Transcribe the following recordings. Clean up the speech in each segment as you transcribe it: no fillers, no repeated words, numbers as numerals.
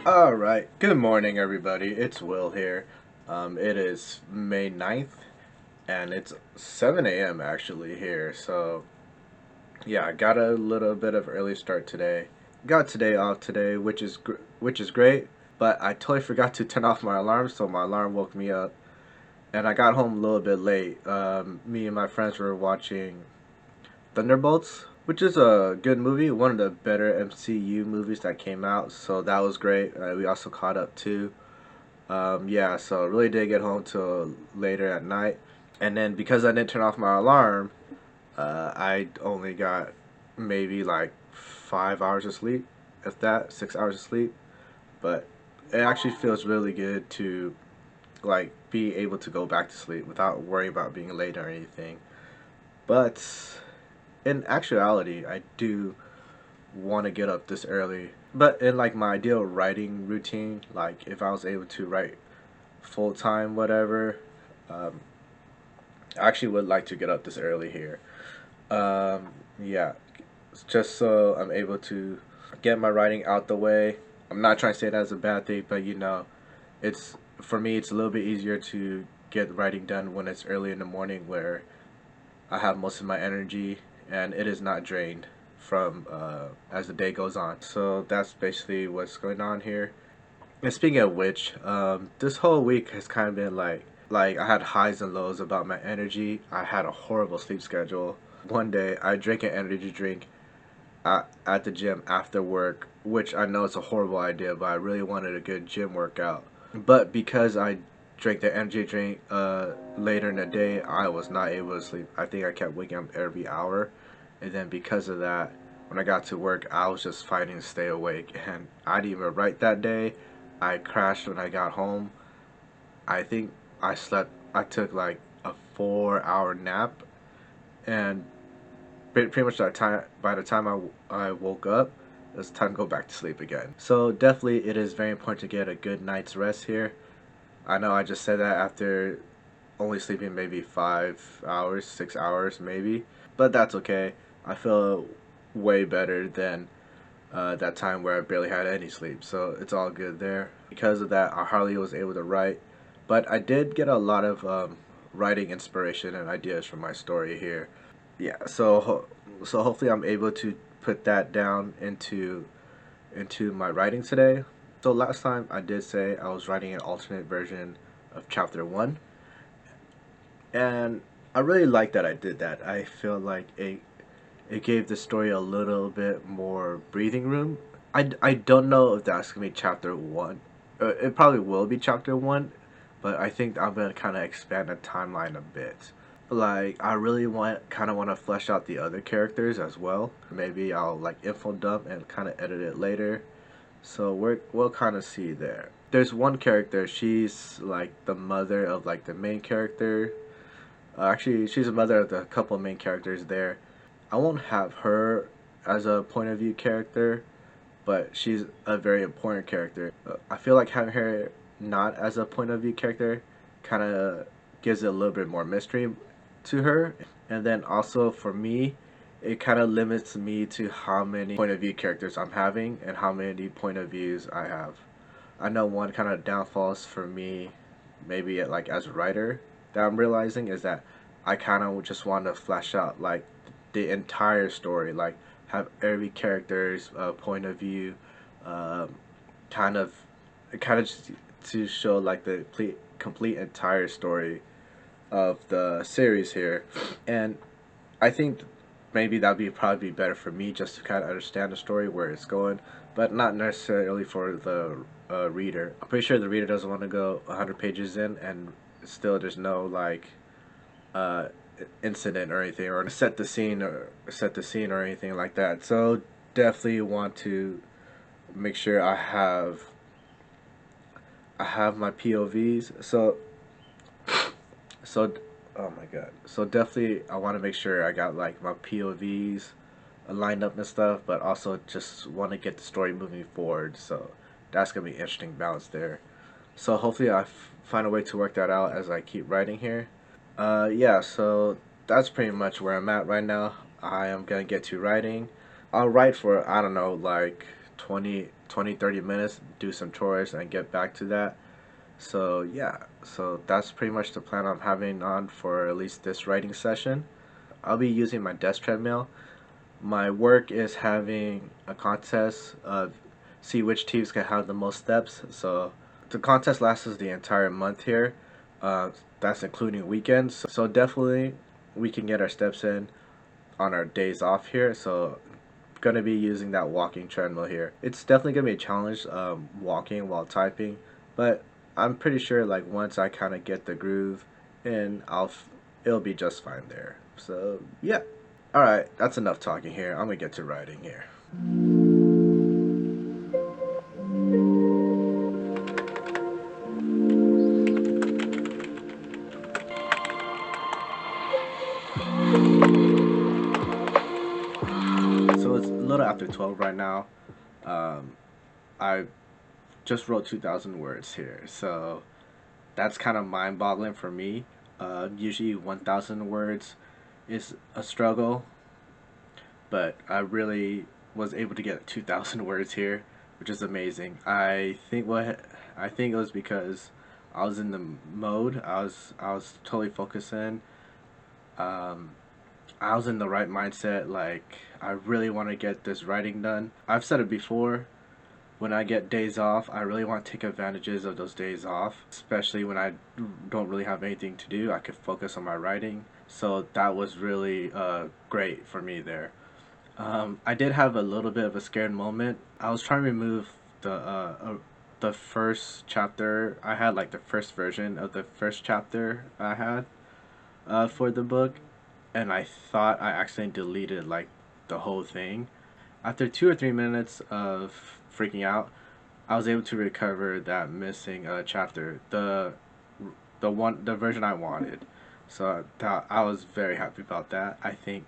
Alright, good morning everybody, it's Will here. It is May 9th, and it's 7 a.m. actually here, so yeah, I got a little bit of early start today. Got today off today, which is great, but I totally forgot to turn off my alarm, so my alarm woke me up, and I got home a little bit late. Me and my friends were watching Thunderbolts, which is a good movie, one of the better MCU movies that came out, so that was great. We also caught up too. Yeah, so really didn't get home till later at night. And then because I didn't turn off my alarm, I only got maybe like 5 hours of sleep, if that, 6 hours of sleep. But it actually feels really good to like be able to go back to sleep without worrying about being late or anything. But in actuality, I do want to get up this early. But in like my ideal writing routine, like if I was able to write full time, whatever, um, I actually would like to get up this early here. Yeah, just so I'm able to get my writing out the way. I'm not trying to say that as a bad thing, but it's for me, it's a little bit easier to get writing done when it's early in the morning where I have most of my energy and it is not drained from as the day goes on. So that's basically what's going on here. And speaking of which, this whole week has kind of been like I had highs and lows about my energy. I had a horrible sleep schedule. One day I drank an energy drink at the gym after work, which I know it's a horrible idea, but I really wanted a good gym workout. But because I drank the energy drink later in the day, I was not able to sleep. I think I kept waking up every hour, and then because of that, when I got to work, I was just fighting to stay awake, and I didn't even write that day. I crashed when I got home. I think I slept. I took like a 4 hour nap, and pretty much that time. By the time I woke up, it was time to go back to sleep again. So definitely, it is very important to get a good night's rest here. I know I just said that after only sleeping maybe 5 hours, 6 hours maybe, but that's okay. I feel way better than that time where I barely had any sleep, so it's all good there. Because of that, I hardly was able to write, but I did get a lot of writing inspiration and ideas from my story here. Yeah, so hopefully I'm able to put that down into my writing today. So last time I did say I was writing an alternate version of chapter 1, and I really like that I did that. I feel like it gave the story a little bit more breathing room. I don't know if that's gonna be chapter 1. It probably will be chapter 1, but I think I'm gonna kind of expand the timeline a bit. Like I really want to flesh out the other characters as well. Maybe I'll like info dump and kind of edit it later. So we'll kind of see there. There's one character. She's like the mother of like the main character. Actually, she's the mother of the couple main characters there. I won't have her as a point of view character, but she's a very important character. I feel like having her not as a point of view character kind of gives it a little bit more mystery to her. And then also for me, it kind of limits me to how many point of view characters I'm having and how many point of views I have. I know one kind of downfalls for me, maybe like as a writer, that I'm realizing is that I kind of just want to flesh out like the entire story, like have every character's point of view, um, kind of, kind of just to show like the complete entire story of the series here, and I think maybe that'd be probably be better for me just to kind of understand the story where it's going, but not necessarily for the reader. I'm pretty sure the reader doesn't want to go 100 pages in and still there's no like uh, incident or anything or set the scene or anything like that. So definitely want to make sure I have my POVs. So oh my god. So definitely I want to make sure I got like my POVs lined up and stuff, but also just want to get the story moving forward. So that's gonna be an interesting balance there. So hopefully I find a way to work that out as I keep writing here. Yeah, so that's pretty much where I'm at right now. I am gonna get to writing. I'll write for I don't know like 20, 30 minutes, do some chores, and get back to that. So yeah, so that's pretty much the plan I'm having on for at least this writing session. I'll be using my desk treadmill. My work is having a contest of see which teams can have the most steps. So the contest lasts the entire month here. That's including weekends. So definitely we can get our steps in on our days off here. So gonna be using that walking treadmill here. It's definitely gonna be a challenge walking while typing, but I'm pretty sure like once I kind of get the groove in, it'll be just fine there. So yeah. All right, that's enough talking here. I'm gonna get to writing here. So it's a little after 12 right now. I just wrote 2,000 words here, so that's kind of mind-boggling for me. Usually 1,000 words is a struggle, but I really was able to get 2,000 words here, which is amazing. I think it was because I was in the mode. I was totally focusing. Um, I was in the right mindset. Like I really want to get this writing done. I've said it before. When I get days off, I really want to take advantages of those days off, especially when I don't really have anything to do. I could focus on my writing. So that was really great for me there. I did have a little bit of a scared moment. I was trying to remove the first chapter. I had like the first version of the first chapter I had for the book, and I thought I accidentally deleted like the whole thing. After 2 or 3 minutes of freaking out, I was able to recover that missing chapter, the version I wanted. So I was very happy about that. I think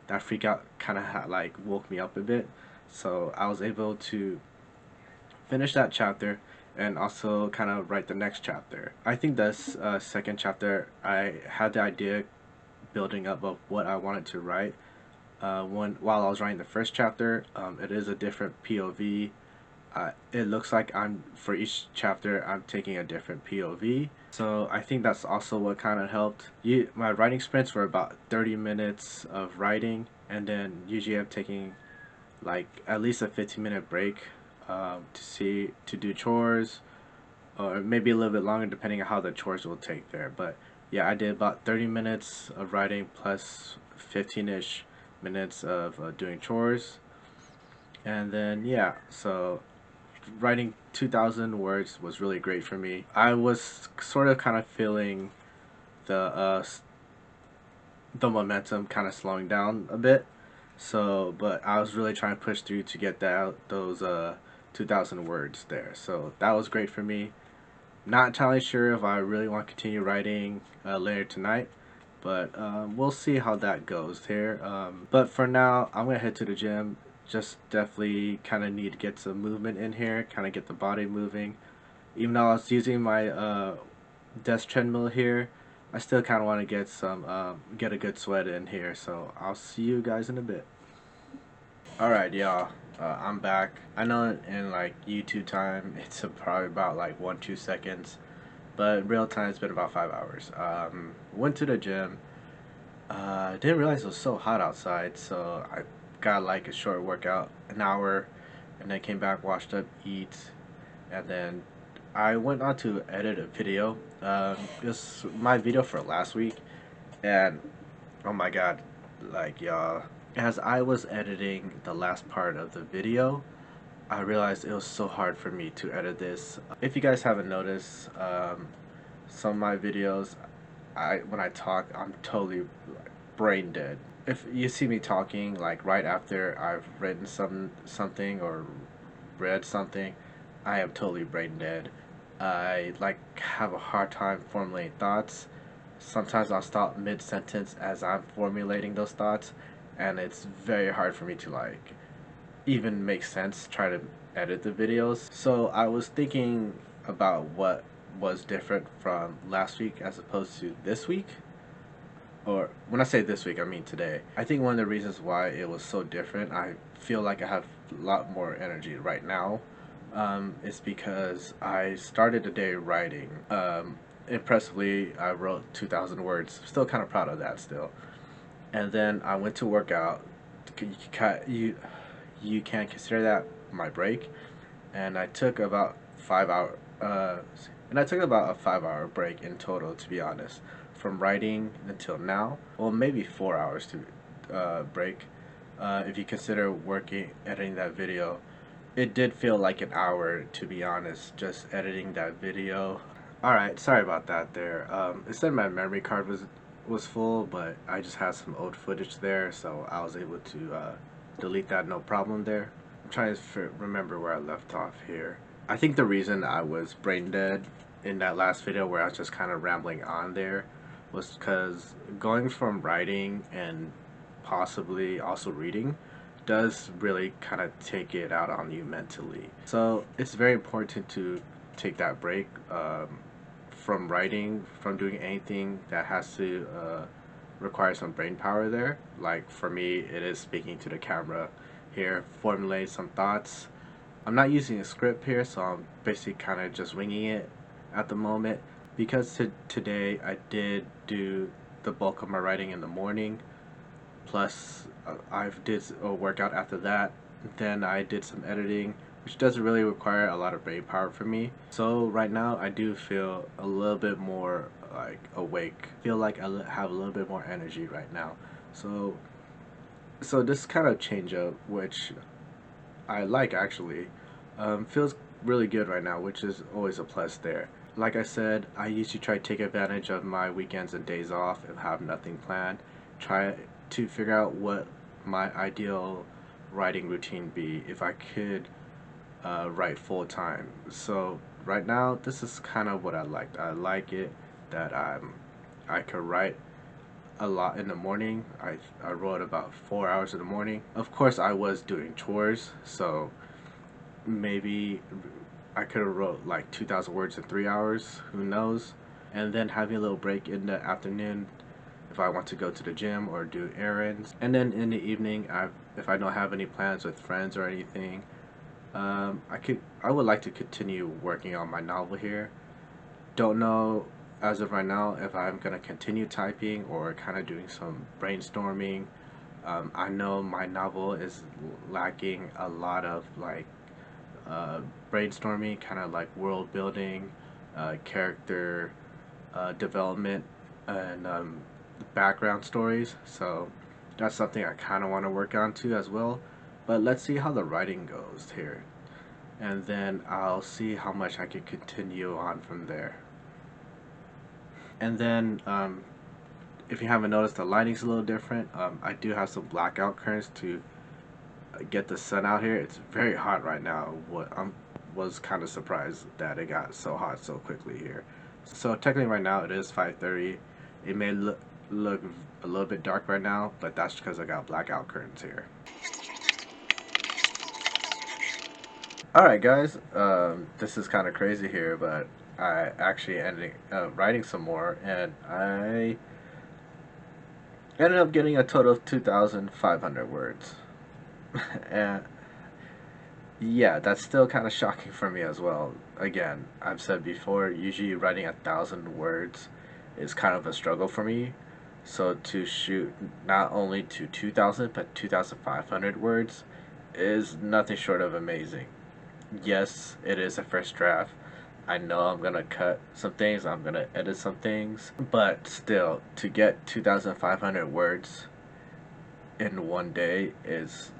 that freak out kind of like woke me up a bit. So I was able to finish that chapter and also kind of write the next chapter. I think this second chapter, I had the idea building up of what I wanted to write. While I was writing the first chapter, it is a different POV. It looks like for each chapter I'm taking a different POV. So I think that's also what kind of helped. My writing sprints were about 30 minutes of writing, and then usually I'm taking like at least a 15-minute break to do chores, or maybe a little bit longer depending on how the chores will take there. But yeah, I did about 30 minutes of writing plus 15-ish minutes of doing chores, and then yeah, so writing 2,000 words was really great for me. I was sort of kind of feeling the momentum kind of slowing down a bit, so but I was really trying to push through to get those 2,000 words there, so that was great for me. Not entirely sure if I really want to continue writing later tonight, but we'll see how that goes here. But for now, I'm gonna head to the gym. Just definitely kind of need to get some movement in here, kind of get the body moving. Even though I was using my desk treadmill here, I still kind of want to get a good sweat in here. So I'll see you guys in a bit. Alright, y'all. I'm back. I know in like YouTube time, it's probably about like 1-2 seconds, but in real time, it's been about 5 hours. Went to the gym. Didn't realize it was so hot outside, so I got like a short workout, an hour, and then came back, washed up, eat, and then I went on to edit a video. It was my video for last week, and oh my god, like y'all, as I was editing the last part of the video, I realized it was so hard for me to edit this. If you guys haven't noticed, some of my videos, when I talk, I'm totally like, brain dead. If you see me talking like right after I've written something or read something, I am totally brain dead. I like have a hard time formulating thoughts. Sometimes I'll stop mid-sentence as I'm formulating those thoughts, and it's very hard for me to like even make sense, try to edit the videos. So I was thinking about what was different from last week as opposed to this week. Or when I say this week, I mean today. I think one of the reasons why it was so different, I feel like I have a lot more energy right now is because I started the day writing. Impressively, I wrote 2,000 words. Still kind of proud of that still. And then I went to work out. You, you can consider that my break. And I took about 5 hour. And I took about a 5 hour break in total, to be honest, from writing until now. Well, maybe 4 hours to break. If you consider working editing that video, it did feel like an hour, to be honest, just editing that video. Alright, sorry about that there. It said my memory card was full, but I just had some old footage there, so I was able to delete that no problem there. I'm trying to remember where I left off here. I think the reason I was brain dead in that last video where I was just kind of rambling on there was because going from writing and possibly also reading does really kind of take it out on you mentally. So it's very important to take that break from writing, from doing anything that has to require some brain power there. Like for me, it is speaking to the camera here, formulate some thoughts. I'm not using a script here, so I'm basically kind of just winging it at the moment. Because today I did do the bulk of my writing in the morning, plus I did a workout after that. Then I did some editing, which doesn't really require a lot of brain power for me. So right now I do feel a little bit more like awake. Feel like I have a little bit more energy right now. So this kind of change up, which I like actually, feels really good right now, which is always a plus there. Like I said, I usually try to take advantage of my weekends and days off and have nothing planned. Try to figure out what my ideal writing routine be if I could write full time. So right now, this is kind of what I like. I like it that I could write a lot in the morning. I wrote about 4 hours in the morning. Of course, I was doing chores, so maybe I could have wrote like 2,000 words in 3 hours. Who knows? And then having a little break in the afternoon if I want to go to the gym or do errands. And then in the evening, if I don't have any plans with friends or anything, I would like to continue working on my novel here. Don't know as of right now if I'm gonna continue typing or kind of doing some brainstorming. I know my novel is lacking a lot of like brainstorming, kind of like world building, character development, and background stories. So that's something I kind of want to work on too as well. But let's see how the writing goes here, and then I'll see how much I can continue on from there. And then if you haven't noticed, the lighting's a little different. I do have some blackout curtains to get the sun out here. It's very hot right now. Was kind of surprised that it got so hot so quickly here. So technically right now it is 5:30. It may look a little bit dark right now, but that's because I got blackout curtains here. Alright guys, this is kind of crazy here, but I actually ended up writing some more, and I ended up getting a total of 2,500 words. And yeah, that's still kind of shocking for me as well. Again, I've said before, usually writing 1,000 words is kind of a struggle for me. So to shoot not only to 2,000 but 2,500 words is nothing short of amazing. Yes, it is a first draft. I know I'm gonna cut some things, I'm gonna edit some things, but still, to get 2,500 words in one day is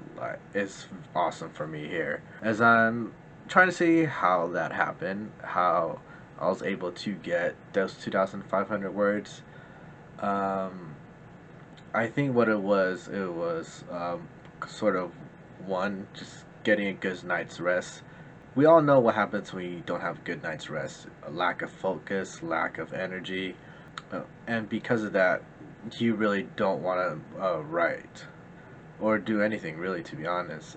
awesome for me here. As I'm trying to see how that happened, how I was able to get those 2,500 words. I think what it was sort of one, just getting a good night's rest. We all know what happens when you don't have a good night's rest. A lack of focus, lack of energy, and because of that, you really don't want to write or do anything really, to be honest.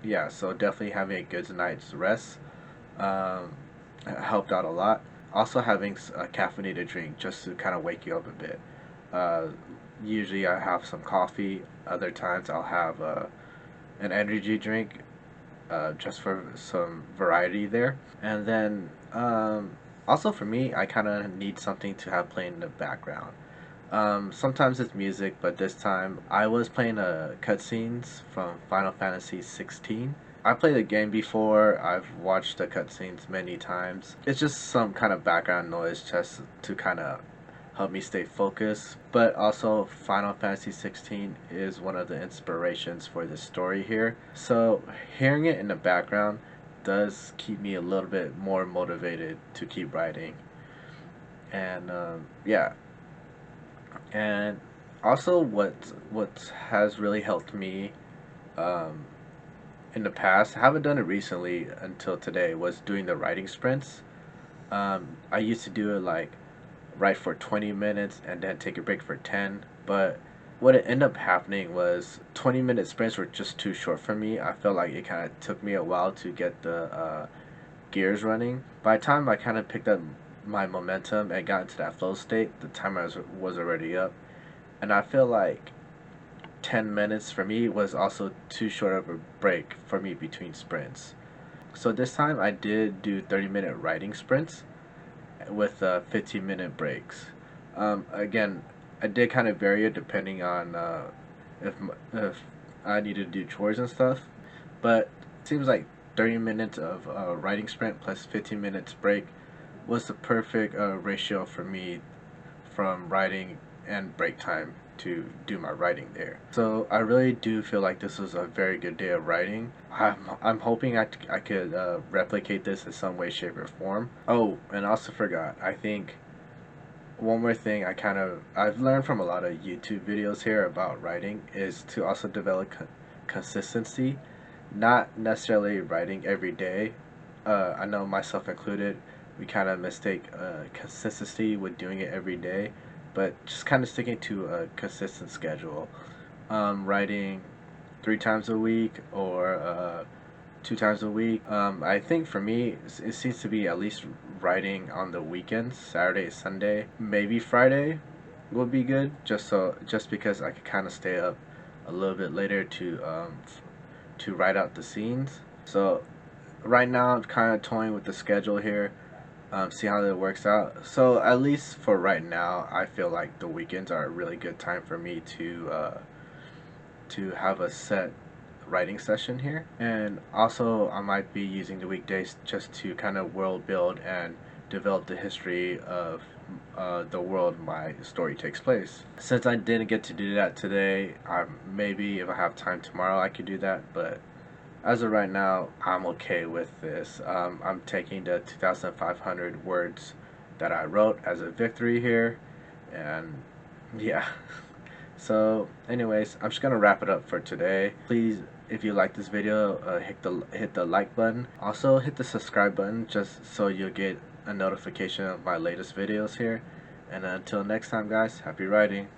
Yeah, so definitely having a good night's rest helped out a lot. Also having a caffeinated drink just to kind of wake you up a bit. Usually I have some coffee. Other times I'll have an energy drink, just for some variety there. And then also for me, I kind of need something to have playing in the background. Sometimes it's music, but this time I was playing cutscenes from Final Fantasy 16. I played the game before. I've watched the cutscenes many times. It's just some kind of background noise just to kind of help me stay focused. But also, Final Fantasy 16 is one of the inspirations for the story here. So, hearing it in the background does keep me a little bit more motivated to keep writing. And yeah, and also what has really helped me um, in the past, I haven't done it recently until today, was doing the writing sprints. I used to do it like write for 20 minutes and then take a break for 10, but what it ended up happening was 20-minute sprints were just too short for me. I felt like it kind of took me a while to get the gears running. By the time I kind of picked up my momentum and got into that flow state, the timer was already up. And I feel like 10 minutes for me was also too short of a break for me between sprints. So this time I did do 30-minute writing sprints with 15-minute breaks. Again, I did kind of vary it depending on if I needed to do chores and stuff. But it seems like 30 minutes of writing sprint plus 15 minutes break was the perfect ratio for me from writing and break time to do my writing there. So I really do feel like this was a very good day of writing. I'm hoping I could replicate this in some way, shape, or form. Oh, and I also forgot. I think one more thing I've learned from a lot of YouTube videos here about writing is to also develop consistency, not necessarily writing every day. I know myself included, we kind of mistake consistency with doing it every day, but just kind of sticking to a consistent schedule. Writing 3 times a week or 2 times a week. I think for me, it seems to be at least writing on the weekends, Saturday, Sunday, maybe Friday would be good. Just because I could kind of stay up a little bit later to write out the scenes. So right now I'm kind of toying with the schedule here. See how that works out. So at least for right now, I feel like the weekends are a really good time for me to have a set writing session here. And also, I might be using the weekdays just to kind of world build and develop the history of the world my story takes place. Since I didn't get to do that today, maybe if I have time tomorrow, I could do that. But as of right now, I'm okay with this. I'm taking the 2,500 words that I wrote as a victory here, and yeah. So, anyways, I'm just gonna wrap it up for today. Please, if you like this video, hit the like button. Also, hit the subscribe button just so you'll get a notification of my latest videos here. And until next time, guys, happy writing.